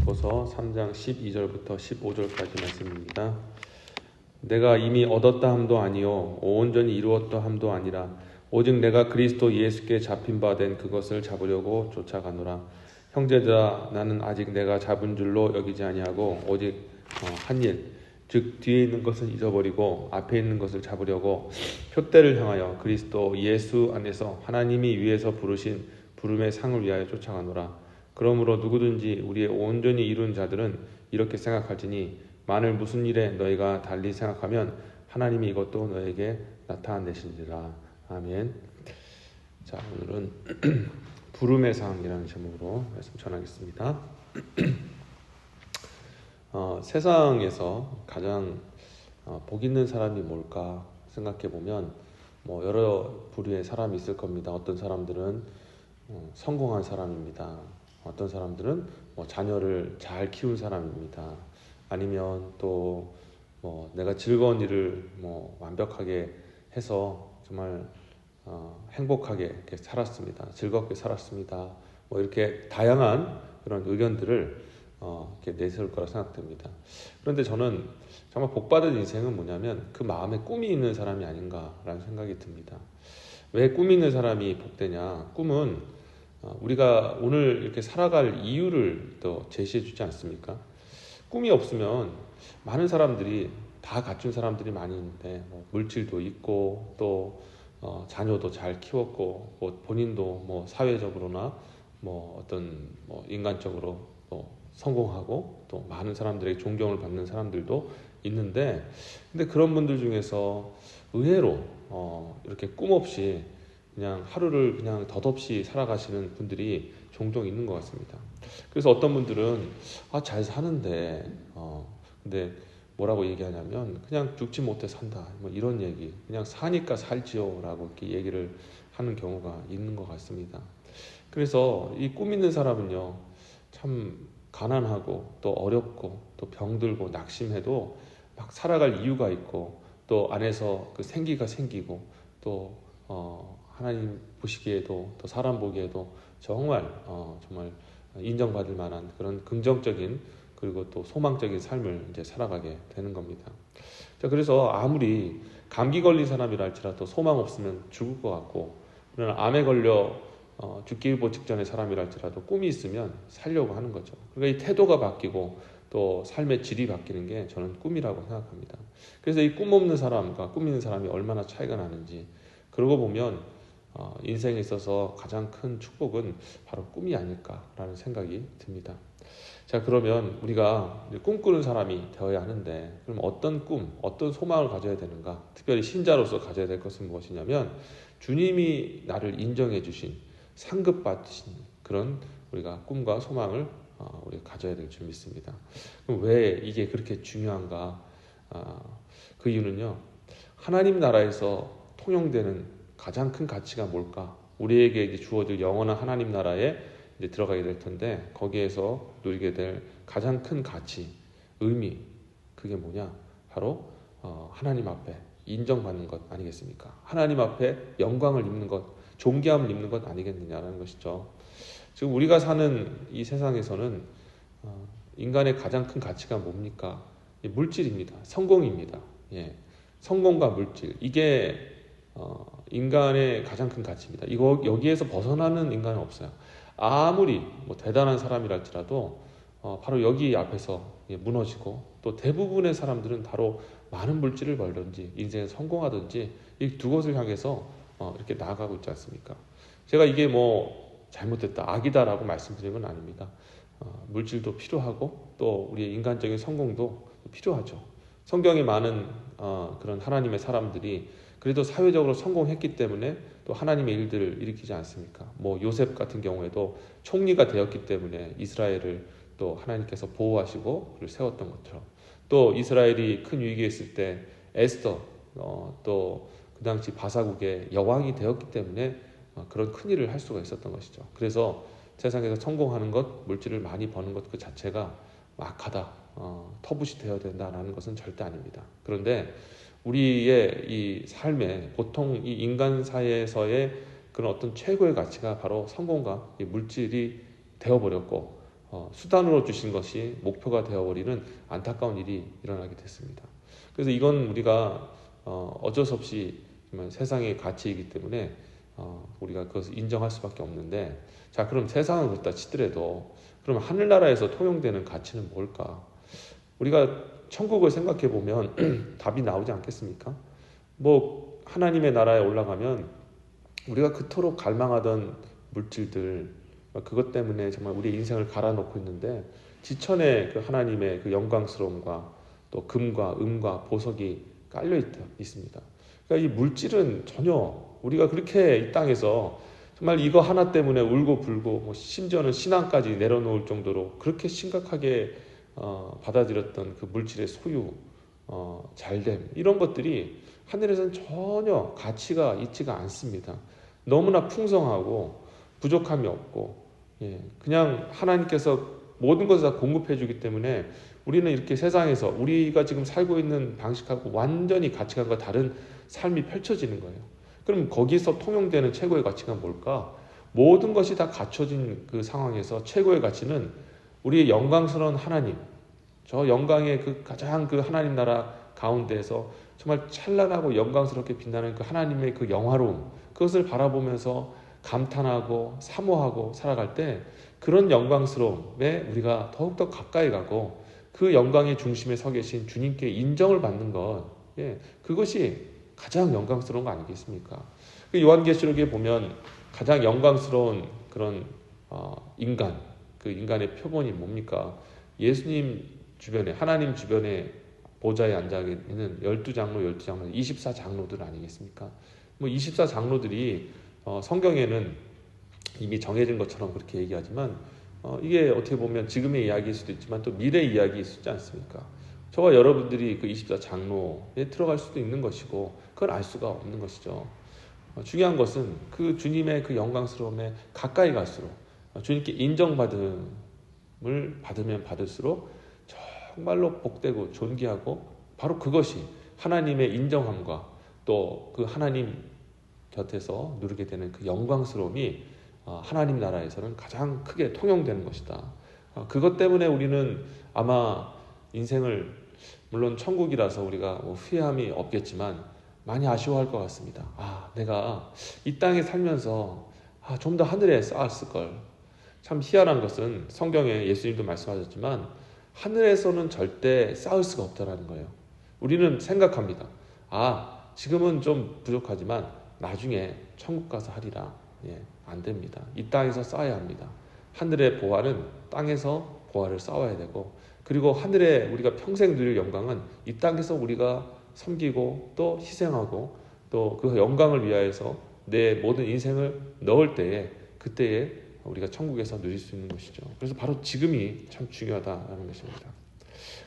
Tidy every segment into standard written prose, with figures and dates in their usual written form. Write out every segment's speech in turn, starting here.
빌립보서 3장 12절부터 15절까지 말씀입니다. 내가 이미 얻었다 함도 아니요 온전히 이루었다 함도 아니라 오직 내가 그리스도 예수께 잡힌 바 된 그것을 잡으려고 쫓아가노라. 형제들아, 나는 아직 내가 잡은 줄로 여기지 아니하고 오직 한 일, 즉 뒤에 있는 것을 잊어버리고 앞에 있는 것을 잡으려고 표대를 향하여 그리스도 예수 안에서 하나님이 위에서 부르신 부름의 상을 위하여 쫓아가노라. 그러므로 누구든지 우리의 온전히 이룬 자들은 이렇게 생각할지니 만일 무슨 일에 너희가 달리 생각하면 하나님이 이것도 너에게 나타내시리라. 아멘. 자, 오늘은 부름의 상이라는 제목으로 말씀 전하겠습니다. 세상에서 가장 복 있는 사람이 뭘까 생각해 보면 여러 부류의 사람이 있을 겁니다. 어떤 사람들은 성공한 사람입니다. 어떤 사람들은 자녀를 잘 키운 사람입니다. 아니면 또 내가 즐거운 일을 완벽하게 해서 정말 행복하게 이렇게 살았습니다. 즐겁게 살았습니다. 이렇게 다양한 그런 의견들을 이렇게 내세울 거라 생각됩니다. 그런데 저는 정말 복받은 인생은 뭐냐면 그 마음에 꿈이 있는 사람이 아닌가라는 생각이 듭니다. 왜 꿈이 있는 사람이 복되냐? 꿈은 우리가 오늘 이렇게 살아갈 이유를 또 제시해 주지 않습니까? 꿈이 없으면 많은 사람들이 다 갖춘 사람들이 많이 있는데 물질도 있고 또 자녀도 잘 키웠고 본인도 사회적으로나 어떤 인간적으로 또 성공하고 또 많은 사람들에게 존경을 받는 사람들도 있는데, 근데 그런 분들 중에서 의외로 이렇게 꿈 없이 그냥 하루를 그냥 덧없이 살아가시는 분들이 종종 있는 것 같습니다. 그래서 어떤 분들은 잘 사는데 근데 뭐라고 얘기하냐면 그냥 죽지 못해 산다, 이런 얘기, 그냥 사니까 살지요 라고 이렇게 얘기를 하는 경우가 있는 것 같습니다. 그래서 이 꿈 있는 사람은요, 참 가난하고 또 어렵고 또 병들고 낙심해도 막 살아갈 이유가 있고 또 안에서 그 생기가 생기고 또 하나님 보시기에도 또 사람 보기에도 정말 인정받을 만한 그런 긍정적인 그리고 또 소망적인 삶을 이제 살아가게 되는 겁니다. 자, 그래서 아무리 감기 걸린 사람이라 할지라도 소망 없으면 죽을 것 같고, 그러나 암에 걸려 죽기 일보 직전의 사람이라 할지라도 꿈이 있으면 살려고 하는 거죠. 그러니까 이 태도가 바뀌고 또 삶의 질이 바뀌는 게 저는 꿈이라고 생각합니다. 그래서 이 꿈 없는 사람과 꿈 있는 사람이 얼마나 차이가 나는지, 그러고 보면 인생에 있어서 가장 큰 축복은 바로 꿈이 아닐까라는 생각이 듭니다. 자, 그러면 우리가 꿈꾸는 사람이 되어야 하는데, 그럼 어떤 꿈, 어떤 소망을 가져야 되는가? 특별히 신자로서 가져야 될 것은 무엇이냐면 주님이 나를 인정해 주신, 상급받으신 그런 우리가 꿈과 소망을 우리가 가져야 될 줄 믿습니다. 그럼 왜 이게 그렇게 중요한가? 그 이유는요, 하나님 나라에서 통용되는 가장 큰 가치가 뭘까? 우리에게 이제 주어질 영원한 하나님 나라에 이제 들어가게 될 텐데, 거기에서 누리게 될 가장 큰 가치, 의미, 그게 뭐냐? 바로 하나님 앞에 인정받는 것 아니겠습니까? 하나님 앞에 영광을 입는 것, 존귀함을 입는 것 아니겠느냐라는 것이죠. 지금 우리가 사는 이 세상에서는 인간의 가장 큰 가치가 뭡니까? 물질입니다. 성공입니다. 예. 성공과 물질, 이게 인간의 가장 큰 가치입니다. 여기에서 벗어나는 인간은 없어요. 아무리 대단한 사람이랄지라도 바로 여기 앞에서 무너지고, 또 대부분의 사람들은 바로 많은 물질을 벌든지 인생에 성공하든지 이 두 것을 향해서 이렇게 나아가고 있지 않습니까? 제가 이게 잘못됐다, 악이다라고 말씀드린 건 아닙니다. 물질도 필요하고 또 우리의 인간적인 성공도 필요하죠. 성경에 많은 그런 하나님의 사람들이 그래도 사회적으로 성공했기 때문에 또 하나님의 일들을 일으키지 않습니까? 요셉 같은 경우에도 총리가 되었기 때문에 이스라엘을 또 하나님께서 보호하시고 그를 세웠던 것처럼, 또 이스라엘이 큰 위기에 있을 때 에스더, 또 그 당시 바사국의 여왕이 되었기 때문에 그런 큰 일을 할 수가 있었던 것이죠. 그래서 세상에서 성공하는 것, 물질을 많이 버는 것 그 자체가 악하다, 터부시 되어야 된다라는 것은 절대 아닙니다. 그런데 우리의 이 삶에 보통 이 인간 사회에서의 그런 어떤 최고의 가치가 바로 성공과 이 물질이 되어버렸고, 수단으로 주신 것이 목표가 되어버리는 안타까운 일이 일어나게 됐습니다. 그래서 이건 우리가 어쩔 수 없이 세상의 가치이기 때문에 우리가 그것을 인정할 수밖에 없는데, 자, 그럼 세상은 그렇다 치더라도 그럼 하늘나라에서 통용되는 가치는 뭘까? 우리가 천국을 생각해 보면 답이 나오지 않겠습니까? 뭐 하나님의 나라에 올라가면 우리가 그토록 갈망하던 물질들, 그것 때문에 정말 우리 인생을 갈아놓고 있는데, 지천에 그 하나님의 그 영광스러움과 또 금과 은과 보석이 깔려 있습니다. 그러니까 이 물질은 전혀 우리가 그렇게 이 땅에서 정말 이거 하나 때문에 울고 불고 뭐 심지어는 신앙까지 내려놓을 정도로 그렇게 심각하게 받아들였던 그 물질의 소유, 잘됨, 이런 것들이 하늘에서는 전혀 가치가 있지가 않습니다. 너무나 풍성하고 부족함이 없고, 그냥 하나님께서 모든 것을 다 공급해 주기 때문에 우리는 이렇게 세상에서 우리가 지금 살고 있는 방식하고 완전히 가치관과 다른 삶이 펼쳐지는 거예요. 그럼 거기서 통용되는 최고의 가치가 뭘까? 모든 것이 다 갖춰진 그 상황에서 최고의 가치는 우리의 영광스러운 하나님, 저 영광의 그 가장 그 하나님 나라 가운데에서 정말 찬란하고 영광스럽게 빛나는 그 하나님의 그 영화로움, 그것을 바라보면서 감탄하고 사모하고 살아갈 때 그런 영광스러움에 우리가 더욱더 가까이 가고 그 영광의 중심에 서 계신 주님께 인정을 받는 것, 그것이 가장 영광스러운 거 아니겠습니까? 그 요한계시록에 보면 가장 영광스러운 그런 인간, 그 인간의 표본이 뭡니까? 예수님 주변에, 하나님 주변에 보좌에 앉아 있는 12장로, 24장로들 아니겠습니까? 뭐 24장로들이 성경에는 이미 정해진 것처럼 그렇게 얘기하지만 이게 어떻게 보면 지금의 이야기일 수도 있지만 또 미래 이야기일 수 있지 않습니까? 저와 여러분들이 그 24장로에 들어갈 수도 있는 것이고 그걸 알 수가 없는 것이죠. 중요한 것은 그 주님의 그 영광스러움에 가까이 갈수록 주님께 인정받음을 받으면 받을수록 정말로 복되고 존귀하고, 바로 그것이 하나님의 인정함과 또 그 하나님 곁에서 누리게 되는 그 영광스러움이 하나님 나라에서는 가장 크게 통용되는 것이다. 그것 때문에 우리는 아마 인생을, 물론 천국이라서 우리가 후회함이 없겠지만 많이 아쉬워할 것 같습니다. 내가 이 땅에 살면서 좀 더 하늘에 쌓았을 걸. 참 희한한 것은 성경에 예수님도 말씀하셨지만 하늘에서는 절대 쌓을 수가 없다라는 거예요. 우리는 생각합니다. 지금은 좀 부족하지만 나중에 천국 가서 하리라. 안 됩니다. 이 땅에서 쌓아야 합니다. 하늘의 보화는 땅에서 보화를 쌓아야 되고, 그리고 하늘에 우리가 평생 누릴 영광은 이 땅에서 우리가 섬기고 또 희생하고 또 그 영광을 위하여서 내 모든 인생을 넣을 때에, 그때에 우리가 천국에서 누릴 수 있는 것이죠. 그래서 바로 지금이 참 중요하다는 것입니다.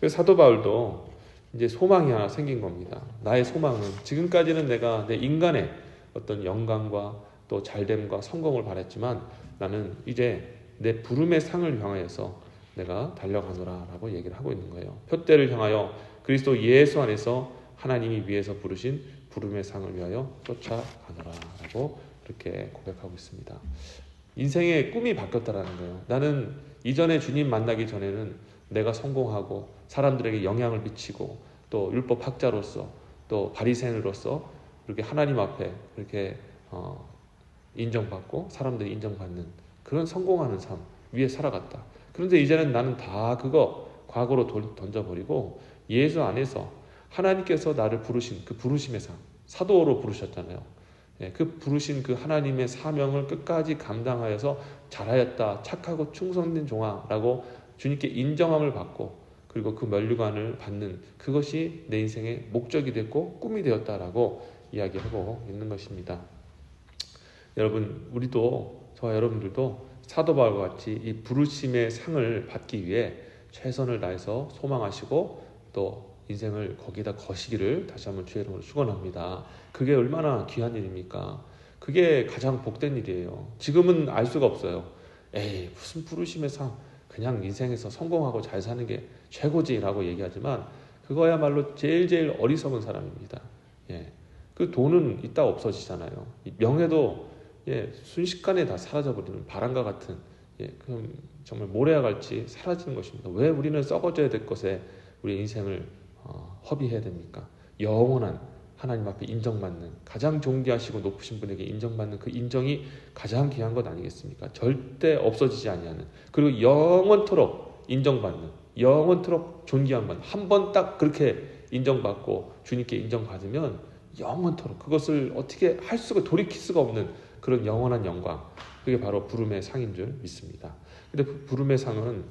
그래서 사도 바울도 이제 소망이 하나 생긴 겁니다. 나의 소망은, 지금까지는 내가 내 인간의 어떤 영광과 또 잘됨과 성공을 바랬지만 나는 이제 내 부름의 상을 향하여서 내가 달려가노라 라고 얘기를 하고 있는 거예요. 표대를 향하여 그리스도 예수 안에서 하나님이 위에서 부르신 부름의 상을 위하여 쫓아가노라 라고 그렇게 고백하고 있습니다. 인생의 꿈이 바뀌었다라는 거예요. 나는 이전에 주님 만나기 전에는 내가 성공하고 사람들에게 영향을 미치고 또 율법학자로서 또 바리새인으로서 그렇게 하나님 앞에 그렇게 인정받고 사람들이 인정받는 그런 성공하는 삶 위에 살아갔다. 그런데 이제는 나는 다 그거 과거로 던져버리고 예수 안에서 하나님께서 나를 부르신 그 부르심의 삶, 사도로 부르셨잖아요. 그 부르신 그 하나님의 사명을 끝까지 감당하여서 잘하였다, 착하고 충성된 종아라고 주님께 인정함을 받고, 그리고 그 면류관을 받는 그것이 내 인생의 목적이 됐고 꿈이 되었다라고 이야기하고 있는 것입니다. 여러분, 우리도, 저와 여러분들도 사도 바울과 같이 이 부르심의 상을 받기 위해 최선을 다해서 소망하시고 또 인생을 거기다 거시기를 다시 한번 주의 이름으로 축원합니다. 그게 얼마나 귀한 일입니까? 그게 가장 복된 일이에요. 지금은 알 수가 없어요. 무슨 부르심의 상, 그냥 인생에서 성공하고 잘 사는 게 최고지라고 얘기하지만 그거야말로 제일 어리석은 사람입니다. 그 돈은 이따 없어지잖아요. 명예도 순식간에 다 사라져버리는 바람과 같은 그럼 정말 모래와 같이 사라지는 것입니다. 왜 우리는 썩어져야 될 것에 우리 인생을 허비해야 됩니까? 영원한 하나님 앞에 인정받는, 가장 존귀하시고 높으신 분에게 인정받는 그 인정이 가장 귀한 것 아니겠습니까? 절대 없어지지 아니하는, 그리고 영원토록 인정받는, 영원토록 존귀함만 한 번 딱 그렇게 인정받고 주님께 인정받으면 영원토록 그것을 어떻게 할 수가, 돌이킬 수가 없는 그런 영원한 영광, 그게 바로 부름의 상인 줄 믿습니다. 근데 그 부름의 상은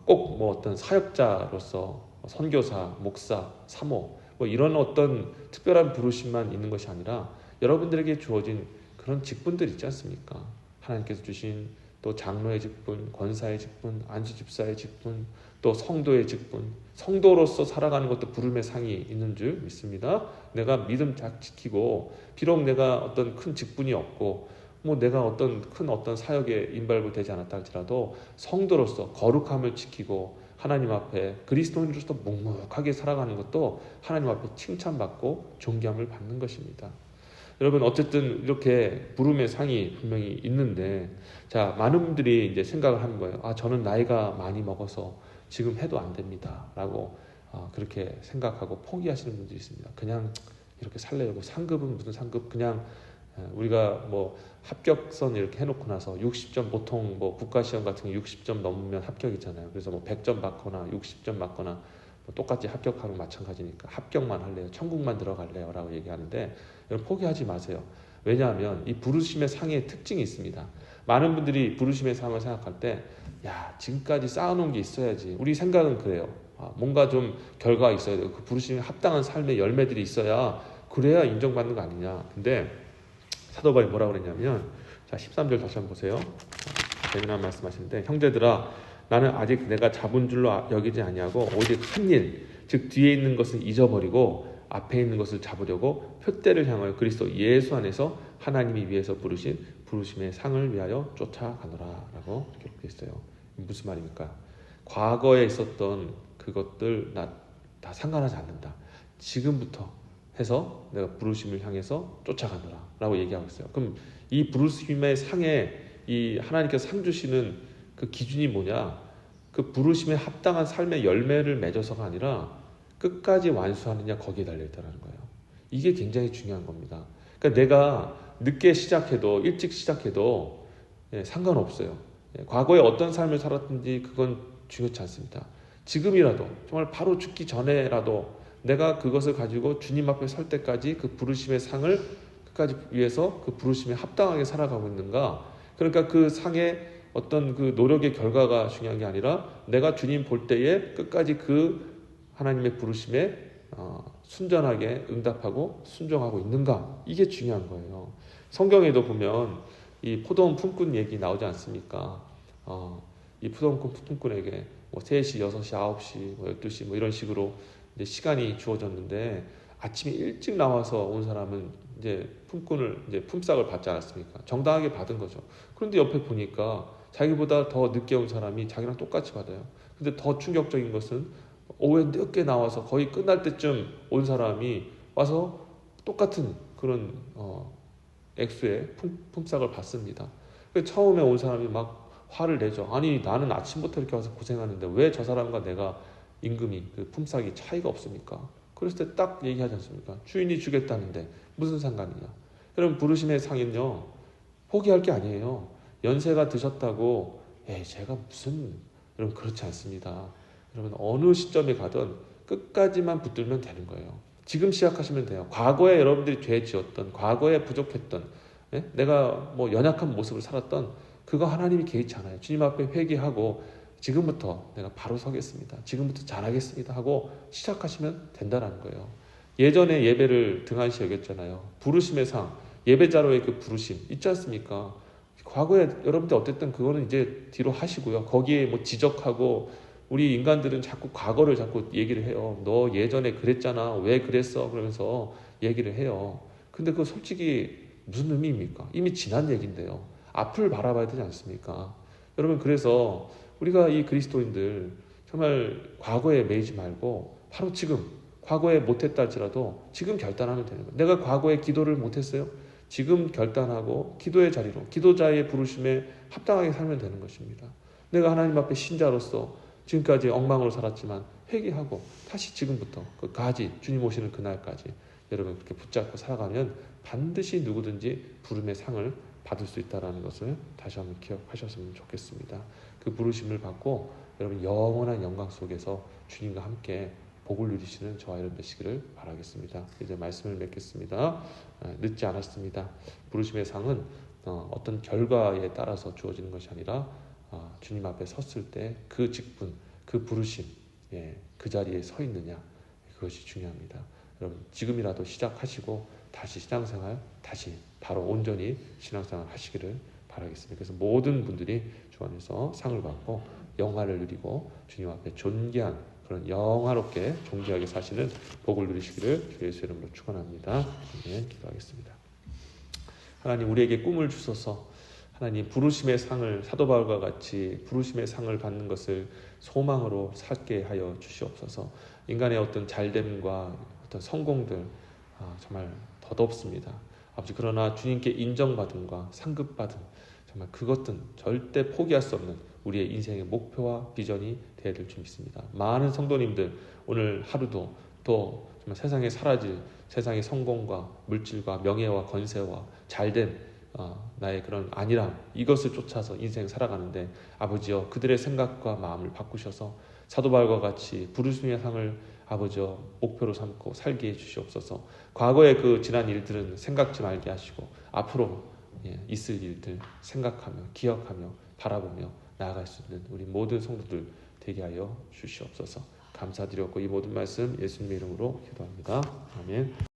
꼭 뭐 어떤 사역자로서 선교사, 목사, 사모 뭐 이런 어떤 특별한 부르심만 있는 것이 아니라 여러분들에게 주어진 그런 직분들 있지 않습니까? 하나님께서 주신 또 장로의 직분, 권사의 직분, 안수집사의 직분, 또 성도의 직분, 성도로서 살아가는 것도 부름의 상이 있는 줄 믿습니다. 내가 믿음 잘 지키고, 비록 내가 어떤 큰 직분이 없고 뭐 내가 어떤 사역에 인발부되지 않았다 할지라도 성도로서 거룩함을 지키고 하나님 앞에 그리스도인으로서 묵묵하게 살아가는 것도 하나님 앞에 칭찬받고 존귀함을 받는 것입니다. 여러분, 어쨌든 이렇게 부름의 상이 분명히 있는데, 자, 많은 분들이 이제 생각을 하는 거예요. 저는 나이가 많이 먹어서 지금 해도 안 됩니다 라고 그렇게 생각하고 포기하시는 분들이 있습니다. 그냥 이렇게 살려고, 상급은 무슨 상급, 그냥 우리가 뭐 합격선 이렇게 해놓고 나서 60점, 보통 뭐 국가시험 같은 게 60점 넘으면 합격이잖아요. 그래서 뭐 100점 받거나 60점 받거나 뭐 똑같이 합격하고 마찬가지니까 합격만 할래요, 천국만 들어갈래요 라고 얘기하는데, 여러분 포기하지 마세요. 왜냐하면 이 부르심의 상의 특징이 있습니다. 많은 분들이 부르심의 상을 생각할 때, 야, 지금까지 쌓아놓은 게 있어야지, 우리 생각은 그래요. 뭔가 좀 결과가 있어야 돼요. 그 부르심에 합당한 삶의 열매들이 있어야, 그래야 인정받는 거 아니냐. 근데 사도 바울이 뭐라고 그랬냐면, 자, 13절 다시 한번 보세요. 재미난 말씀하시는데, 형제들아, 나는 아직 내가 잡은 줄로 여기지 아니하고 오직 한 일, 즉 뒤에 있는 것을 잊어버리고 앞에 있는 것을 잡으려고 표대를 향하여 그리스도 예수 안에서 하나님이 위해서 부르신 부르심의 상을 위하여 쫓아가노라 라고 기록되어 있어요. 무슨 말입니까? 과거에 있었던 그것들 다 상관하지 않는다. 지금부터 해서 내가 부르심을 향해서 쫓아가노라 라고 얘기하고 있어요. 그럼 이 부르심의 상에 이 하나님께서 상 주시는 그 기준이 뭐냐? 그 부르심에 합당한 삶의 열매를 맺어서가 아니라 끝까지 완수하느냐, 거기에 달려있다는 거예요. 이게 굉장히 중요한 겁니다. 그러니까 내가 늦게 시작해도 일찍 시작해도 상관없어요. 과거에 어떤 삶을 살았든지 그건 중요치 않습니다. 지금이라도, 정말 바로 죽기 전에라도 내가 그것을 가지고 주님 앞에 설 때까지 그 부르심의 상을 끝까지 위해서 그 부르심에 합당하게 살아가고 있는가. 그러니까 그 상의 어떤 그 노력의 결과가 중요한 게 아니라 내가 주님 볼 때에 끝까지 그 하나님의 부르심에 순전하게 응답하고 순종하고 있는가, 이게 중요한 거예요. 성경에도 보면 이 포도원 품꾼 얘기 나오지 않습니까? 이 포도원 품꾼에게 뭐 3시, 6시, 9시, 뭐 12시 뭐 이런 식으로 이제 시간이 주어졌는데, 아침에 일찍 나와서 온 사람은 이제 품꾼을 이제 품삯을 받지 않았습니까? 정당하게 받은 거죠. 그런데 옆에 보니까 자기보다 더 늦게 온 사람이 자기랑 똑같이 받아요. 근데 더 충격적인 것은 오후에 늦게 나와서 거의 끝날 때쯤 온 사람이 와서 똑같은 그런 액수의 품삯을 받습니다. 처음에 온 사람이 막 화를 내죠. 아니, 나는 아침부터 이렇게 와서 고생하는데 왜 저 사람과 내가 임금이 그 품삯이 차이가 없습니까? 그랬을 때 딱 얘기하지 않습니까? 주인이 주겠다는데 무슨 상관이냐. 여러분, 부르심의 상은요, 포기할 게 아니에요. 연세가 드셨다고 제가 무슨, 여러분 그렇지 않습니다. 여러분, 어느 시점에 가든 끝까지만 붙들면 되는 거예요. 지금 시작하시면 돼요. 과거에 여러분들이 죄 지었던, 과거에 부족했던, 내가 뭐 연약한 모습을 살았던 그거 하나님이 개의치 않아요. 주님 앞에 회개하고 지금부터 내가 바로 서겠습니다, 지금부터 잘하겠습니다 하고 시작하시면 된다는 거예요. 예전에 예배를 등한시 여겼잖아요. 부르심의 상, 예배자로의 그 부르심 있지 않습니까? 과거에 여러분들 어쨌든 그거는 이제 뒤로 하시고요. 거기에 뭐 지적하고, 우리 인간들은 자꾸 과거를 자꾸 얘기를 해요. 너 예전에 그랬잖아, 왜 그랬어, 그러면서 얘기를 해요. 근데 그거 솔직히 무슨 의미입니까? 이미 지난 얘기인데요. 앞을 바라봐야 되지 않습니까? 여러분, 그래서 우리가 이 그리스도인들 정말 과거에 매이지 말고 바로 지금, 과거에 못했다 할지라도 지금 결단하면 되는 거예요. 내가 과거에 기도를 못했어요? 지금 결단하고 기도의 자리로, 기도자의 부르심에 합당하게 살면 되는 것입니다. 내가 하나님 앞에 신자로서 지금까지 엉망으로 살았지만 회개하고 다시 지금부터 그까지 주님 오시는 그날까지 여러분 그렇게 붙잡고 살아가면 반드시 누구든지 부름의 상을 받을 수 있다는 것을 다시 한번 기억하셨으면 좋겠습니다. 그 부르심을 받고 여러분 영원한 영광 속에서 주님과 함께 복을 누리시는 저와 여러분 되시기를 바라겠습니다. 이제 말씀을 맺겠습니다. 늦지 않았습니다. 부르심의 상은 어떤 결과에 따라서 주어지는 것이 아니라 주님 앞에 섰을 때 그 직분, 그 부르심, 그 자리에 서 있느냐, 그것이 중요합니다. 여러분 지금이라도 시작하시고 다시 신앙생활, 다시 바로 온전히 신앙생활 하시기를 바라겠습니다. 그래서 모든 분들이 주 안에서 상을 받고 영화를 누리고 주님 앞에 존귀한 그런 영화롭게 존귀하게 사시는 복을 누리시기를 주 예수 이름으로 축원합니다. 기도하겠습니다. 하나님 우리에게 꿈을 주소서. 하나님 부르심의 상을 사도 바울과 같이 부르심의 상을 받는 것을 소망으로 살게 하여 주시옵소서. 인간의 어떤 잘됨과 어떤 성공들 정말 덧없습니다. 아버지 그러나 주님께 인정받음과 상급받음 정말 그것은 절대 포기할 수 없는 우리의 인생의 목표와 비전이 되어야 될 줄 믿습니다. 많은 성도님들 오늘 하루도 또 정말 세상에 사라질 세상의 성공과 물질과 명예와 건세와 잘됨 나의 그런 안일함 이것을 쫓아서 인생 살아가는데 아버지여 그들의 생각과 마음을 바꾸셔서 사도 바울과 같이 부르심의 상을 아버지여 목표로 삼고 살게 해주시옵소서. 과거의 그 지난 일들은 생각지 말게 하시고 앞으로 있을 일들 생각하며 기억하며 바라보며 나아갈 수 있는 우리 모든 성도들 되게 하여 주시옵소서. 감사드렸고 이 모든 말씀 예수님의 이름으로 기도합니다. 아멘.